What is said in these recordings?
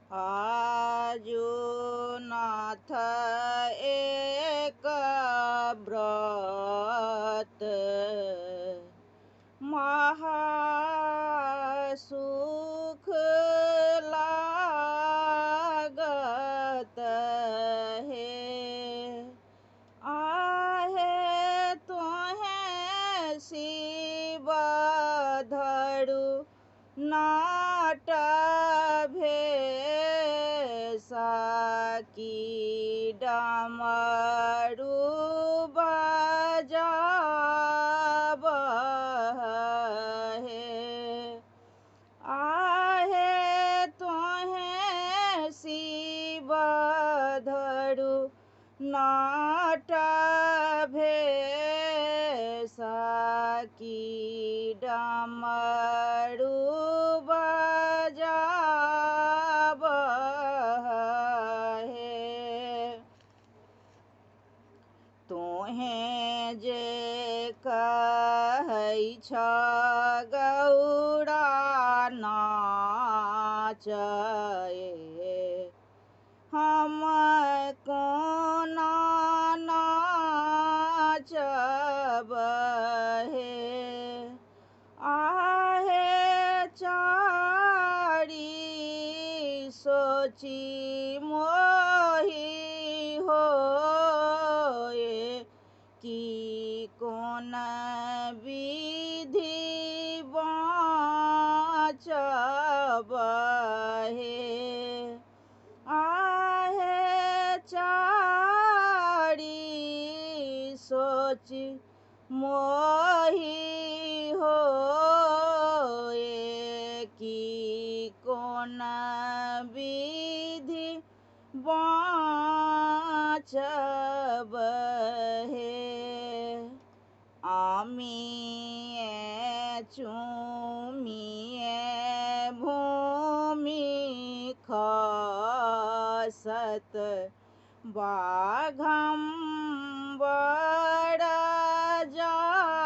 आजु नाथ एक व्रत महासुख लागत है। आहे तोहें शिव धरु नाट भेसा की डमरू बजाब है। आहे तोहें शिव धरु नाट भेसा की डमरू बजाब है। तोहें जे कहै छ गौड़ा नाचए हम कोना नाचब हे। आहे चारी सोची मोही होए कि कोन विधि बाँचब हे। आहे चारी सोच मोही होए कि कोन विधि बाँचब हे। आमिए चूमिए भूमि खसत बाघम्बर जागत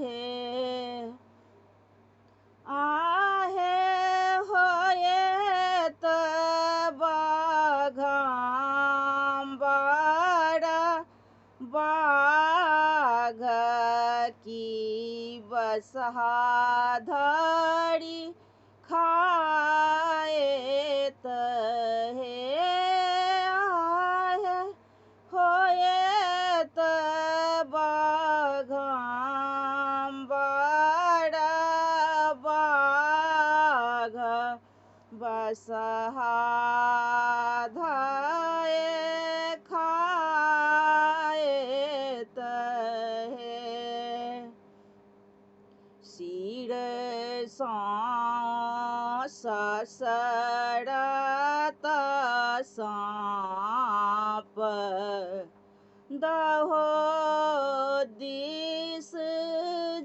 है। आहे होए त बाघम्बर बाघ की बसहा धरी खाएत है। आहे होए त बाघम्बर बाघ बसहा धए खाएत है। सिर ससरत साँप दहो दिस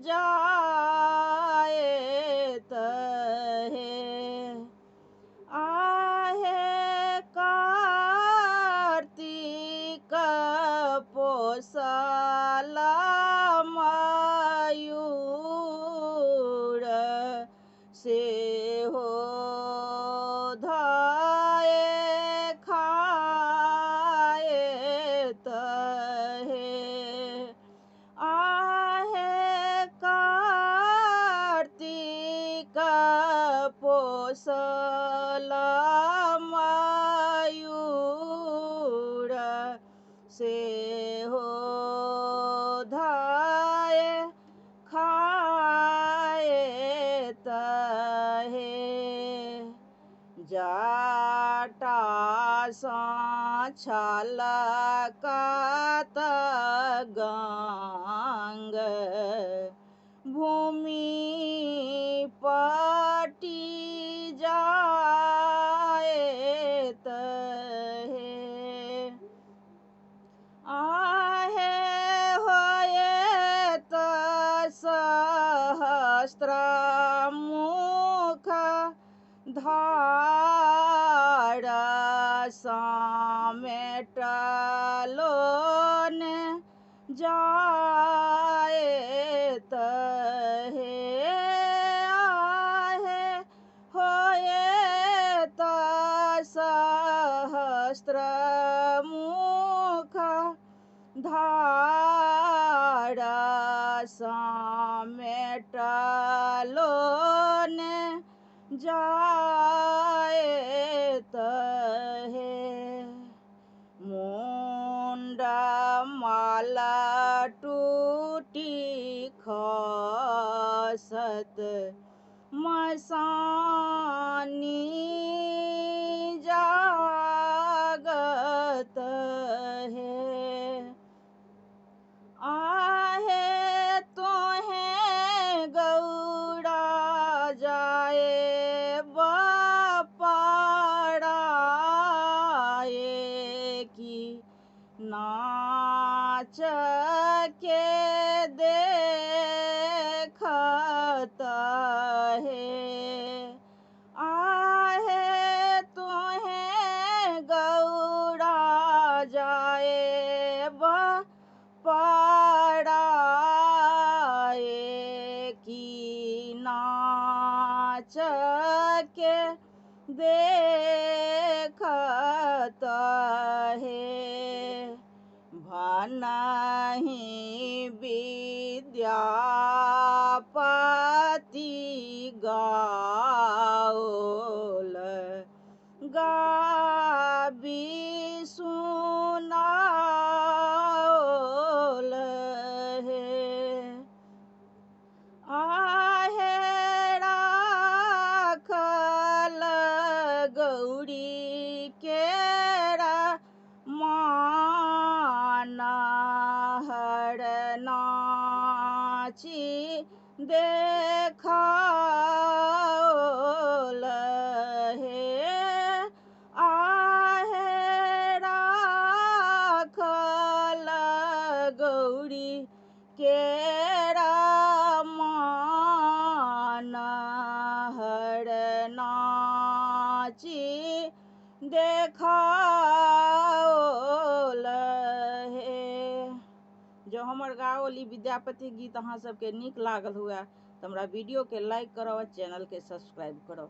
जाएत है। आहे कार्तिक पोसल मयूर से हो धाये खाएत है। आहे कार्तिक पोसल मयूर से हो धाये खाएत है। जटा सा छलकत गंग भूमि पटी जाएत है। आहे होए त सहस्त्र मुख धार समेटलोन जाएत है। आहे हो वस्त्र मुख धार समेटलो ने जाएत हे मुंड माला टूटी खसत मसानी जागत है आहे तोहें गौड़ा जाए बपाड़ाए की नाच के देखत है आहे तोहें गौड़ा जाए बपाड़ाए की नाच के देखत है भनहि विद्यापति गाओल गाबी सुनाओल है आहे राखल गौरी केरा मानहर नाची देखाओल हे आहे राखल गौरी केरा मानहर नाची देखाओल हे। जो हमर गाओल ई विद्यापति गीत अहाँ सबके नीक लागल हुए तो हमरा वीडियो के लाइक करो और चैनल के सब्सक्राइब करो।